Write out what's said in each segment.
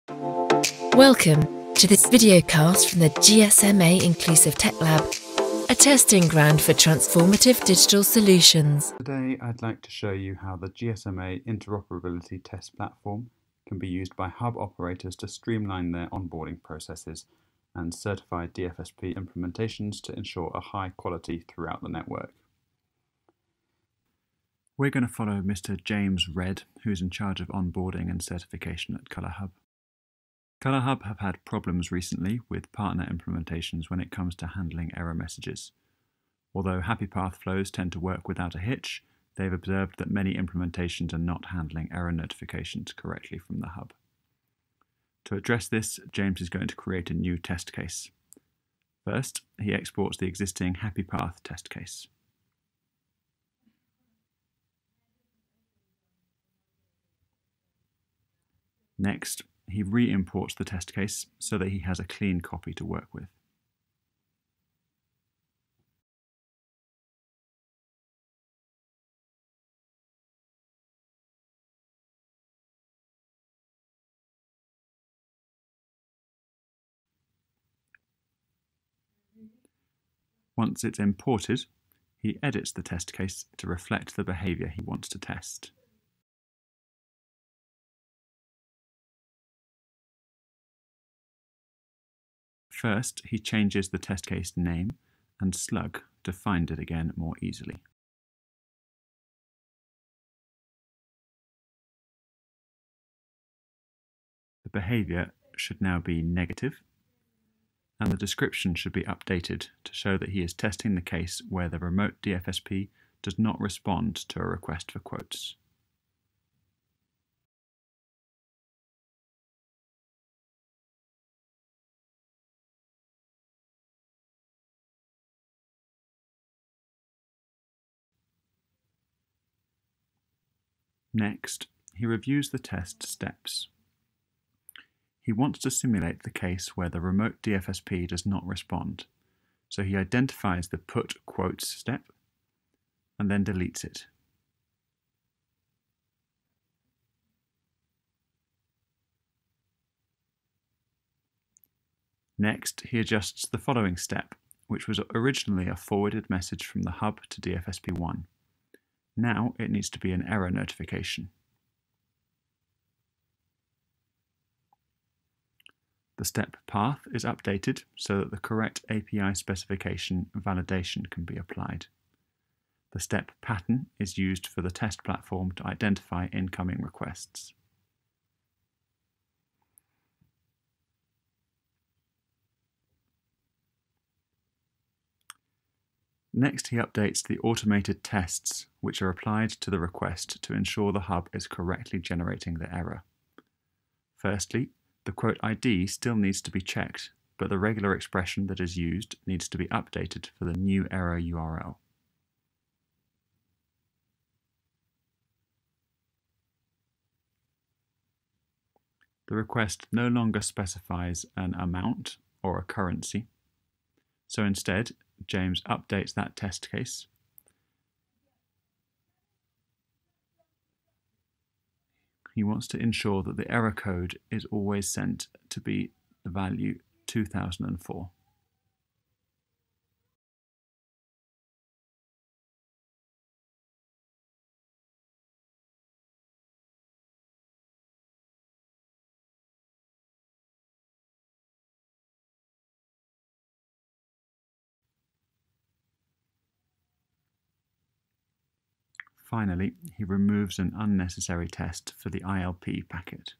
Welcome to this videocast from the GSMA Inclusive Tech Lab, a testing ground for transformative digital solutions. Today I'd like to show you how the GSMA interoperability test platform can be used by hub operators to streamline their onboarding processes and certify DFSP implementations to ensure a high quality throughout the network. We're going to follow Mr. James Red, who's in charge of onboarding and certification at ColorHub. ColorHub have had problems recently with partner implementations when it comes to handling error messages. Although happy path flows tend to work without a hitch, they've observed that many implementations are not handling error notifications correctly from the hub. To address this, James is going to create a new test case. First, he exports the existing happy path test case. Next, he re-imports the test case so that he has a clean copy to work with. Once it's imported, he edits the test case to reflect the behavior he wants to test. First, he changes the test case name and slug to find it again more easily. The behavior should now be negative, and the description should be updated to show that he is testing the case where the remote DFSP does not respond to a request for quotes. Next, he reviews the test steps. He wants to simulate the case where the remote DFSP does not respond, so he identifies the put quotes step and then deletes it. Next, he adjusts the following step, which was originally a forwarded message from the hub to DFSP1. Now it needs to be an error notification. The step path is updated so that the correct API specification validation can be applied. The step pattern is used for the test platform to identify incoming requests. Next, he updates the automated tests which are applied to the request to ensure the hub is correctly generating the error. Firstly, the quote ID still needs to be checked, but the regular expression that is used needs to be updated for the new error URL. The request no longer specifies an amount or a currency, so instead, James updates that test case. He wants to ensure that the error code is always sent to be the value 2004. Finally, he removes an unnecessary test for the ILP packet.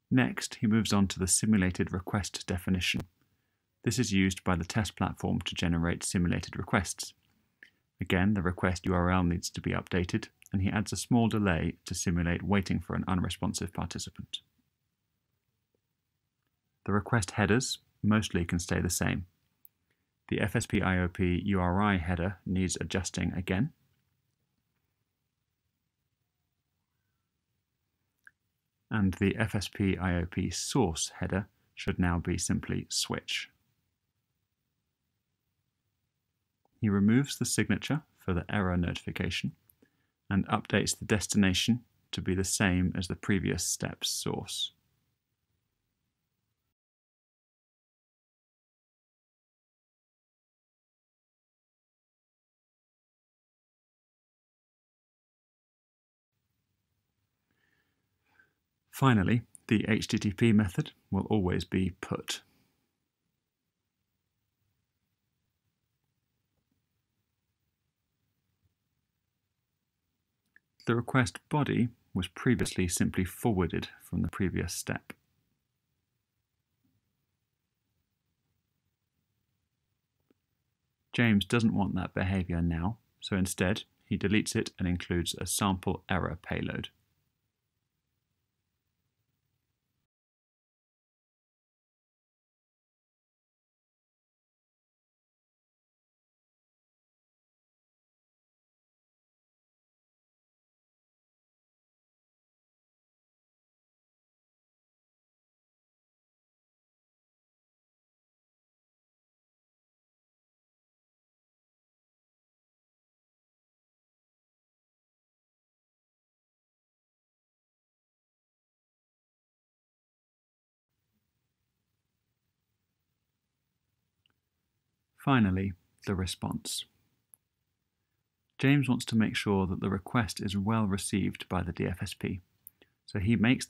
Next, he moves on to the simulated request definition. This is used by the test platform to generate simulated requests. Again, the request URL needs to be updated, and he adds a small delay to simulate waiting for an unresponsive participant. The request headers mostly can stay the same. The FSP IOP URI header needs adjusting again. And the FSP IOP source header should now be simply switch. He removes the signature for the error notification and updates the destination to be the same as the previous step's source. Finally, the HTTP method will always be put. The request body was previously simply forwarded from the previous step. James doesn't want that behavior now, so instead he deletes it and includes a sample error payload. Finally, the response. James wants to make sure that the request is well received by the DFSP, so he keeps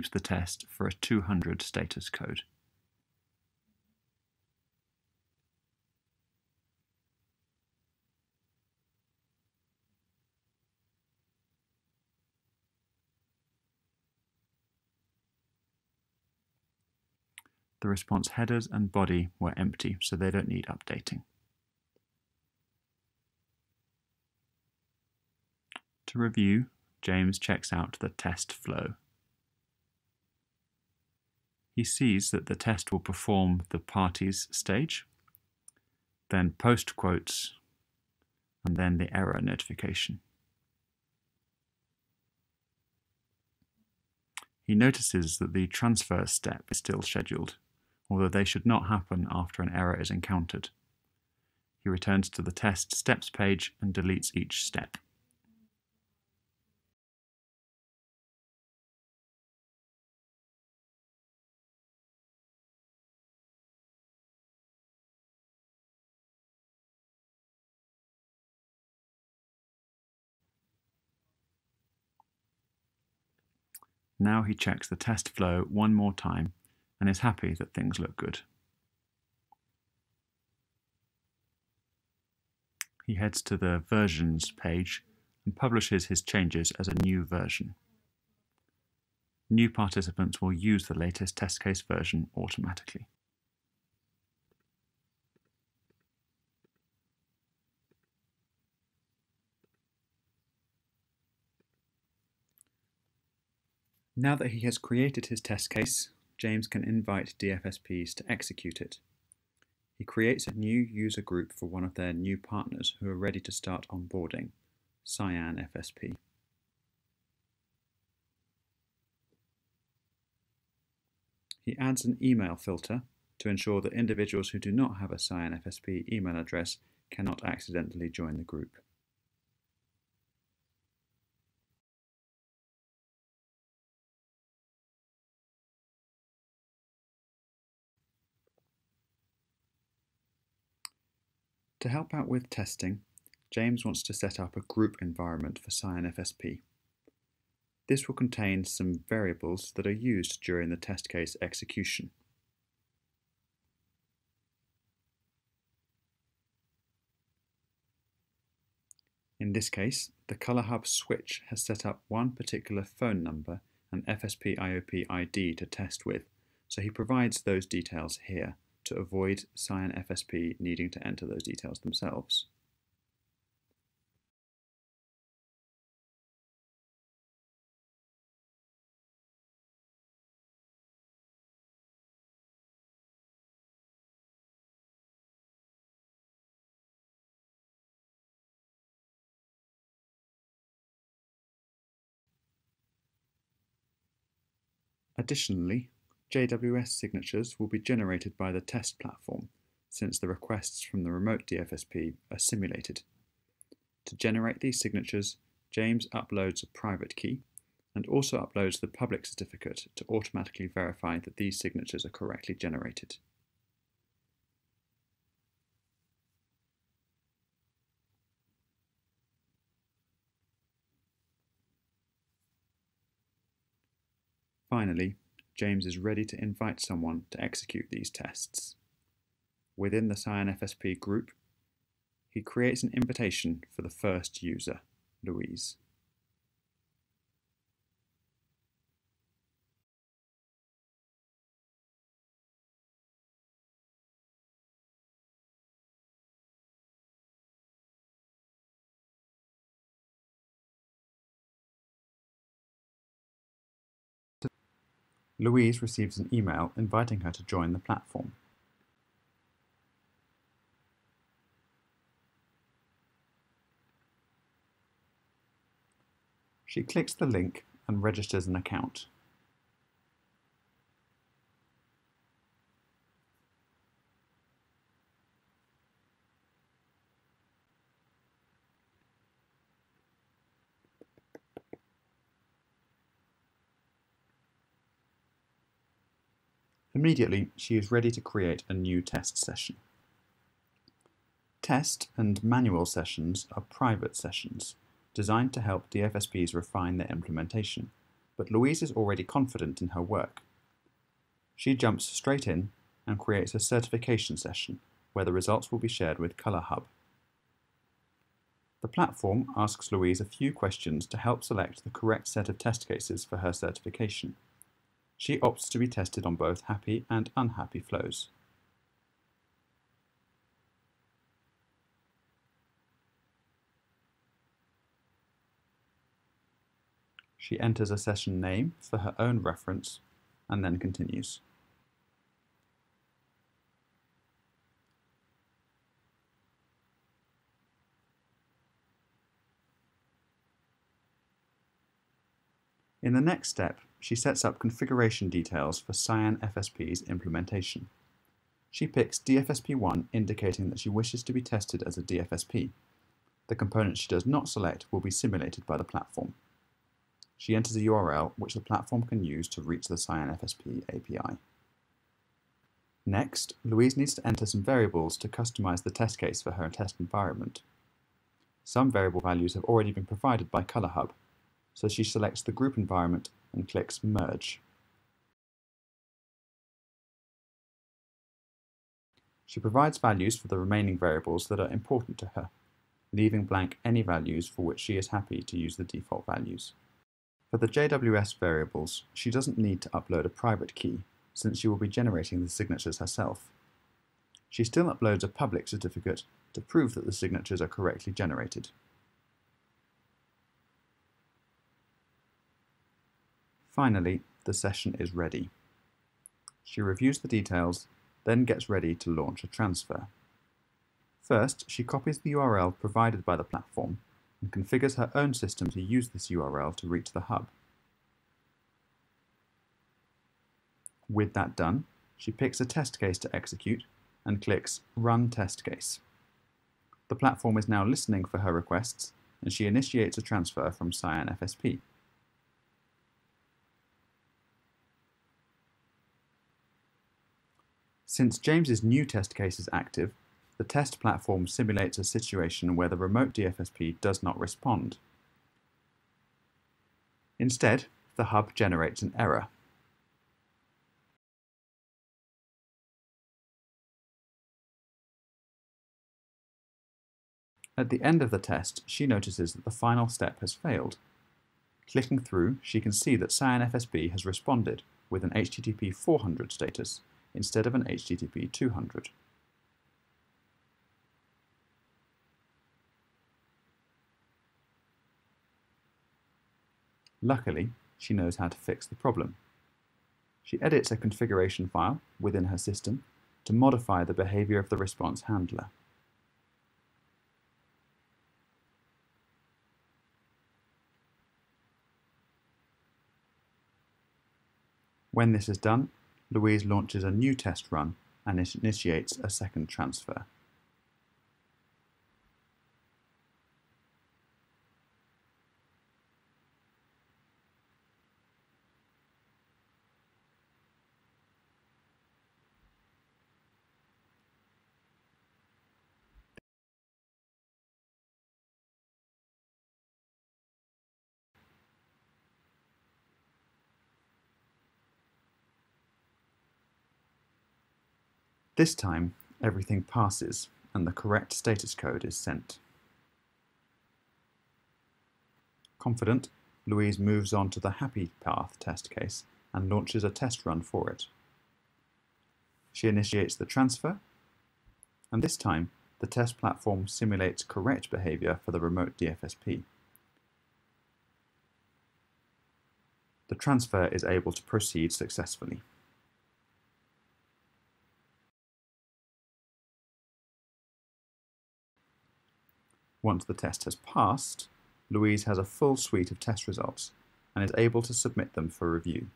the test for a 200 status code. The response headers and body were empty, so they don't need updating. To review, James checks out the test flow. He sees that the test will perform the parties stage, then post quotes, and then the error notification. He notices that the transfer step is still scheduled, although they should not happen after an error is encountered. He returns to the test steps page and deletes each step. Now he checks the test flow one more time and is happy that things look good. He heads to the versions page and publishes his changes as a new version. New participants will use the latest test case version automatically. Now that he has created his test case, James can invite DFSPs to execute it. He creates a new user group for one of their new partners who are ready to start onboarding, Cyan FSP. He adds an email filter to ensure that individuals who do not have a Cyan FSP email address cannot accidentally join the group. To help out with testing, James wants to set up a group environment for Cyan FSP. This will contain some variables that are used during the test case execution. In this case, the Color Hub switch has set up one particular phone number and FSP IOP ID to test with, so he provides those details here to avoid Cyan FSP needing to enter those details themselves. Additionally, JWS signatures will be generated by the test platform, since the requests from the remote DFSP are simulated. To generate these signatures, James uploads a private key and also uploads the public certificate to automatically verify that these signatures are correctly generated. Finally, James is ready to invite someone to execute these tests. Within the CyanFSP group, he creates an invitation for the first user, Louise. Louise receives an email inviting her to join the platform. She clicks the link and registers an account. Immediately, she is ready to create a new test session. Test and manual sessions are private sessions, designed to help DFSPs refine their implementation, but Louise is already confident in her work. She jumps straight in and creates a certification session, where the results will be shared with ColorHub. The platform asks Louise a few questions to help select the correct set of test cases for her certification. She opts to be tested on both happy and unhappy flows. She enters a session name for her own reference and then continues. In the next step, she sets up configuration details for CyanFSP's implementation. She picks DFSP1, indicating that she wishes to be tested as a DFSP. The component she does not select will be simulated by the platform. She enters a URL which the platform can use to reach the CyanFSP API. Next, Louise needs to enter some variables to customize the test case for her test environment. Some variable values have already been provided by ColorHub, so she selects the group environment and clicks Merge. She provides values for the remaining variables that are important to her, leaving blank any values for which she is happy to use the default values. For the JWS variables, she doesn't need to upload a private key, since she will be generating the signatures herself. She still uploads a public certificate to prove that the signatures are correctly generated. Finally, the session is ready. She reviews the details, then gets ready to launch a transfer. First, she copies the URL provided by the platform and configures her own system to use this URL to reach the hub. With that done, she picks a test case to execute and clicks Run Test Case. The platform is now listening for her requests, and she initiates a transfer from CyanFSP. Since James's new test case is active, the test platform simulates a situation where the remote DFSP does not respond. Instead, the hub generates an error. At the end of the test, she notices that the final step has failed. Clicking through, she can see that CyanFSP has responded with an HTTP 400 status instead of an HTTP 200. Luckily, she knows how to fix the problem. She edits a configuration file within her system to modify the behavior of the response handler. When this is done, Louise launches a new test run and initiates a second transfer. This time, everything passes and the correct status code is sent. Confident, Louise moves on to the Happy Path test case and launches a test run for it. She initiates the transfer, and this time the test platform simulates correct behaviour for the remote DFSP. The transfer is able to proceed successfully. Once the test has passed, Louise has a full suite of test results and is able to submit them for review.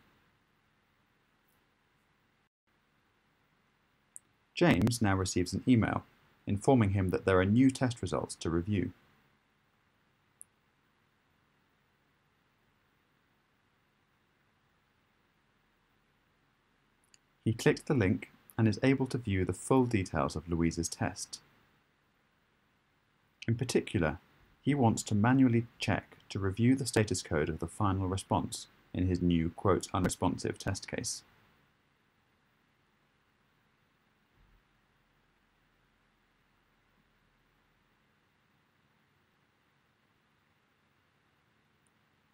James now receives an email informing him that there are new test results to review. He clicked the link and is able to view the full details of Louise's test. In particular, he wants to manually check to review the status code of the final response in his new "unresponsive" test case.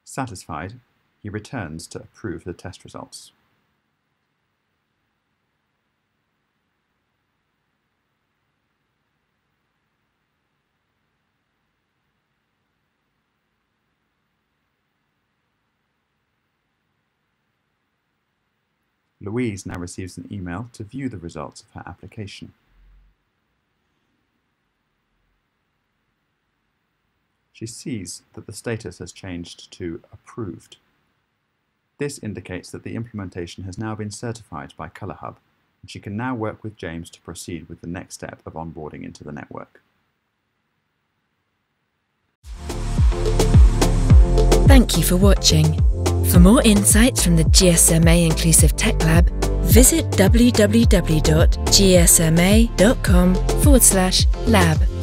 Satisfied, he returns to approve the test results. Louise now receives an email to view the results of her application. She sees that the status has changed to approved. This indicates that the implementation has now been certified by ColourHub, and she can now work with James to proceed with the next step of onboarding into the network. Thank you for watching. For more insights from the GSMA Inclusive Tech Lab, visit www.gsma.com/lab.